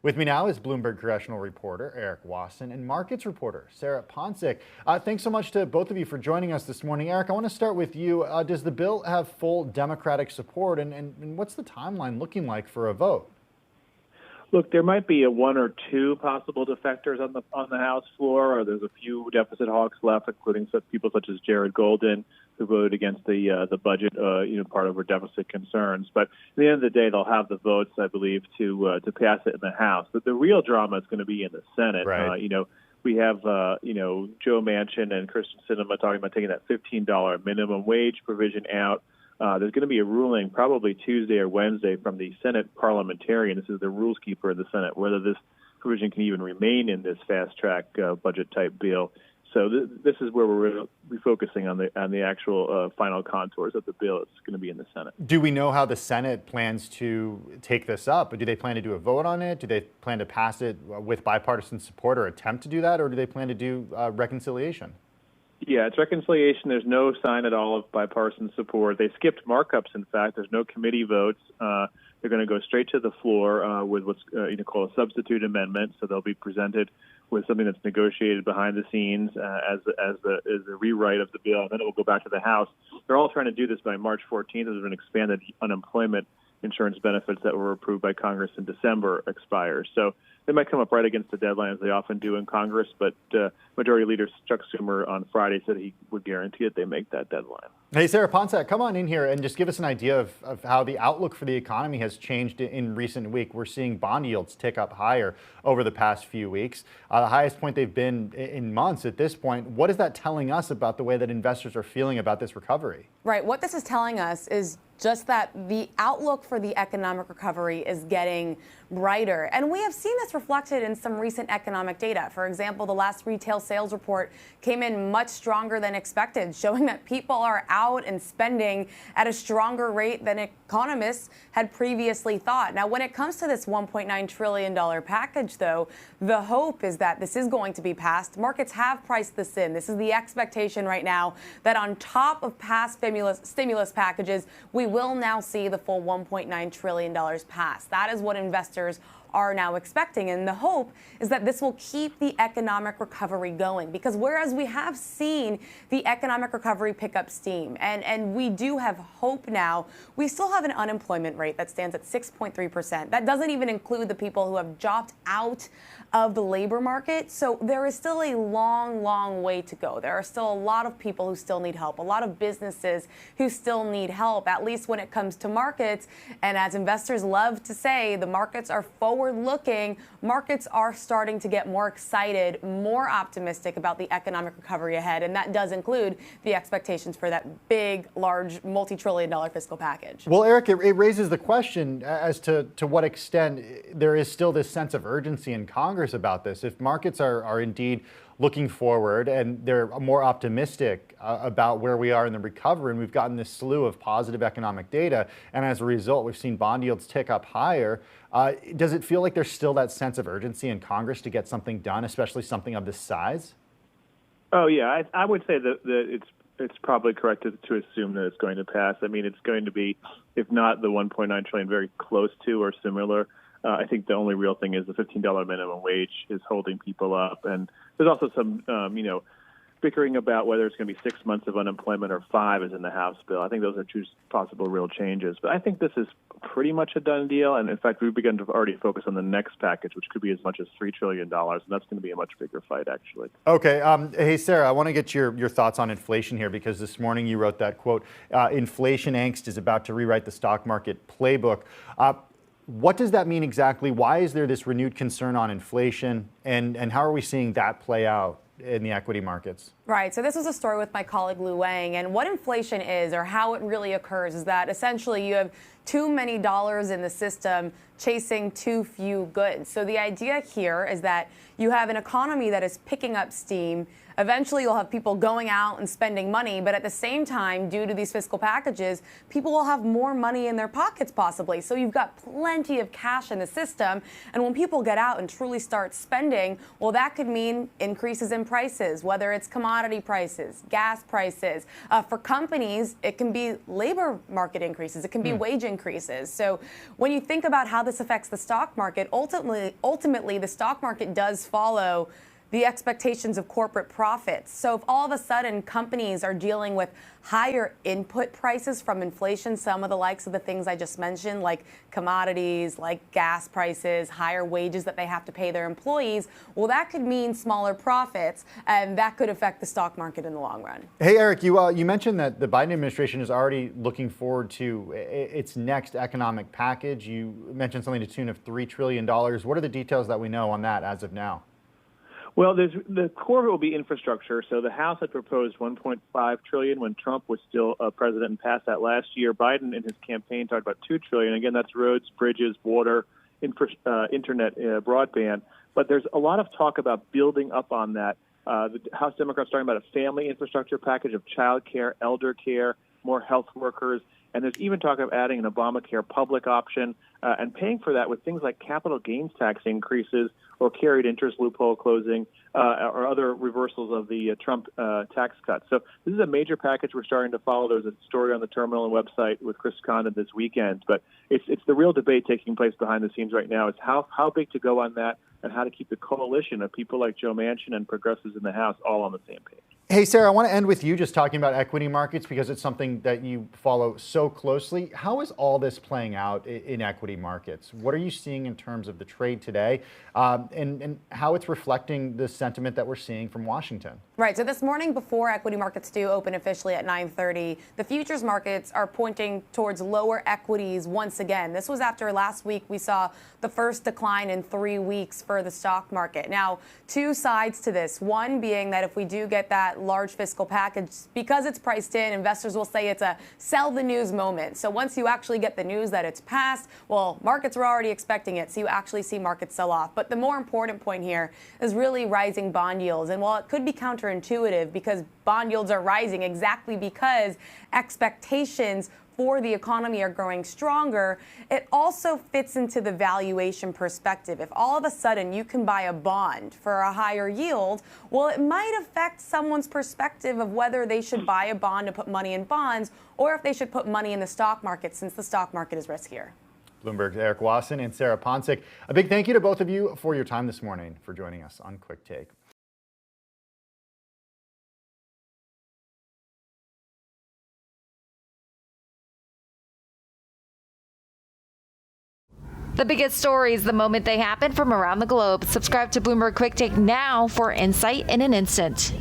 With me now is Bloomberg congressional reporter Eric Wasson and markets reporter Sarah Ponsick. Thanks so much to both of you for joining us this morning. Eric, I want to start with you. Does the bill have full Democratic support, and what's the timeline looking like for a vote? Look, there might be one or two possible defectors on the House floor, or there's a few deficit hawks left, including people such as Jared Golden, who voted against the budget, part over deficit concerns. But at the end of the day, they'll have the votes, I believe, to pass it in the House. But the real drama is going to be in the Senate. Right. We have Joe Manchin and Kristen Sinema talking about taking that $15 minimum wage provision out. There's going to be a ruling probably Tuesday or Wednesday from the Senate parliamentarian. This is the rules keeper in the Senate, whether this provision can even remain in this fast-track budget-type bill. So this is where we're going to be focusing on the actual final contours of the bill. It's going to be in the Senate. Do we know how the Senate plans to take this up? Do they plan to do a vote on it? Do they plan to pass it with bipartisan support or attempt to do that? Or do they plan to do reconciliation? Yeah, it's reconciliation. There's no sign at all of bipartisan support. They skipped markups, in fact. There's no committee votes. They're going to go straight to the floor with what's called a substitute amendment. So they'll be presented with something that's negotiated behind the scenes as a rewrite of the bill, and then it will go back to the House. They're all trying to do this by March 14th. There's an expanded unemployment insurance benefits that were approved by Congress in December expires. So they might come up right against the deadline, as they often do in Congress, but Majority Leader Chuck Schumer on Friday said he would guarantee that they make that deadline. Hey, Sarah Ponsick, come on in here and just give us an idea of how the outlook for the economy has changed in recent week. We're seeing bond yields tick up higher over the past few weeks, the highest point they've been in months at this point. What is that telling us about the way that investors are feeling about this recovery? Right. What this is telling us is just that the outlook for the economic recovery is getting brighter. And we have seen this reflected in some recent economic data. For example, the last retail sales report came in much stronger than expected, showing that people are out and spending at a stronger rate than economists had previously thought. Now, when it comes to this $1.9 trillion package, though, the hope is that this is going to be passed. Markets have priced this in. This is the expectation right now that on top of past stimulus packages, we will now see the full $1.9 trillion pass. That is what investors are now expecting. And the hope is that this will keep the economic recovery going, because whereas we have seen the economic recovery pick up steam and we do have hope now, we still have an unemployment rate that stands at 6.3%. That doesn't even include the people who have dropped out of the labor market. So there is still a long, long way to go. There are still a lot of people who still need help, a lot of businesses who still need help, at least when it comes to markets. And as investors love to say, the markets are forward-looking. Markets are starting to get more excited, more optimistic about the economic recovery ahead. And that does include the expectations for that big, large, multi-trillion-dollar fiscal package. Well, Eric, it raises the question as to what extent there is still this sense of urgency in Congress about this. If markets are indeed looking forward and they're more optimistic about where we are in the recovery, and we've gotten this slew of positive economic data, and as a result, we've seen bond yields tick up higher, does it feel like there's still that sense of urgency in Congress to get something done, especially something of this size? Oh, yeah. I would say that it's probably correct to assume that it's going to pass. I mean, it's going to be, if not the $1.9 trillion, very close to or similar. I think the only real thing is the $15 minimum wage is holding people up. And there's also some, bickering about whether it's going to be 6 months of unemployment or 5 is in the House bill. I think those are two possible real changes. But I think this is pretty much a done deal. And in fact, we've begun to already focus on the next package, which could be as much as $3 trillion. And that's going to be a much bigger fight, actually. Okay. Hey, Sarah, I want to get your thoughts on inflation here, because this morning you wrote that, quote, inflation angst is about to rewrite the stock market playbook. What does that mean exactly? Why is there this renewed concern on inflation? And how are we seeing that play out in the equity markets? Right. So this was a story with my colleague Lou Wang. And what inflation is, or how it really occurs, is that essentially you have too many dollars in the system chasing too few goods. So the idea here is that you have an economy that is picking up steam. Eventually, you'll have people going out and spending money. But at the same time, due to these fiscal packages, people will have more money in their pockets, possibly. So you've got plenty of cash in the system. And when people get out and truly start spending, well, that could mean increases in prices, whether it's commodities commodity prices, gas prices. For companies, it can be labor market increases. It can be wage increases. So when you think about how this affects the stock market, ultimately the stock market does follow the expectations of corporate profits. So if all of a sudden companies are dealing with higher input prices from inflation, some of the likes of the things I just mentioned, like commodities, like gas prices, higher wages that they have to pay their employees, well, that could mean smaller profits, and that could affect the stock market in the long run. Hey, Eric, you mentioned that the Biden administration is already looking forward to its next economic package. You mentioned something to the tune of $3 trillion. What are the details that we know on that as of now? Well, the core of it will be infrastructure. So the House had proposed $1.5 trillion when Trump was still president and passed that last year. Biden, in his campaign, talked about $2 trillion. Again, that's roads, bridges, water, internet, broadband. But there's a lot of talk about building up on that. The House Democrats are talking about a family infrastructure package of child care, elder care, more health workers. And there's even talk of adding an Obamacare public option and paying for that with things like capital gains tax increases or carried interest loophole closing or other reversals of the Trump tax cuts. So this is a major package we're starting to follow. There's a story on the Terminal and website with Chris Condon this weekend. But it's the real debate taking place behind the scenes right now is how big to go on that and how to keep the coalition of people like Joe Manchin and progressives in the House all on the same page. Hey, Sarah, I want to end with you just talking about equity markets because it's something that you follow so closely. How is all this playing out in equity markets? What are you seeing in terms of the trade today and how it's reflecting the sentiment that we're seeing from Washington? Right. So this morning, before equity markets do open officially at 9:30, the futures markets are pointing towards lower equities once again. This was after last week we saw the first decline in 3 weeks for the stock market. Now, two sides to this. One being that if we do get that large fiscal package, because it's priced in, investors will say it's a sell the news moment. So once you actually get the news that it's passed, well, markets were already expecting it. So you actually see markets sell off. But the more important point here is really rising bond yields. And while it could be counterintuitive because bond yields are rising exactly because expectations for the economy are growing stronger, it also fits into the valuation perspective. If all of a sudden you can buy a bond for a higher yield, well, it might affect someone's perspective of whether they should buy a bond and put money in bonds or if they should put money in the stock market since the stock market is riskier. Bloomberg's Eric Wasson and Sarah Ponsick. A big thank you to both of you for your time this morning, for joining us on Quick Take. The biggest stories the moment they happen from around the globe. Subscribe to Bloomberg Quick Take now for insight in an instant.